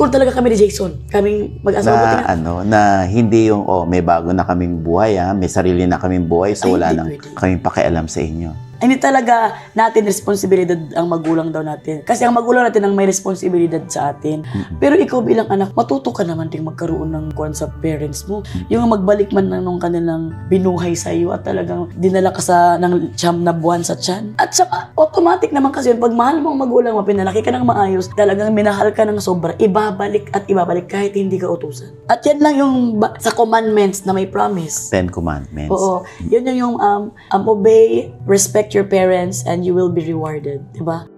Puro talaga kami ni Jason. Kaming mag-asawa. Na hindi yung, may bago na kaming buhay, may sarili na kaming buhay, so wala nang kaming pakialam sa inyo. Hindi talaga natin responsibilidad ang magulang daw natin. Kasi ang magulang natin ang may responsibilidad sa atin. Pero ikaw bilang anak, matuto ka naman ding magkaroon ng kuwan sa parents mo. Yung magbalik man ng kanilang binuhay sa iyo at talagang dinala ka ng siyam na buwan sa tiyan. At saka, automatic naman kasi yun, pag mahal mo ang magulang mo, pinalaki ka ng maayos, talagang minahal ka ng sobra, ibabalik at ibabalik kahit hindi ka utusan. At yan lang yung sa commandments na may promise. 10 Commandments. Oo. Yun yung obey, respect your parents, and you will be rewarded. Diba?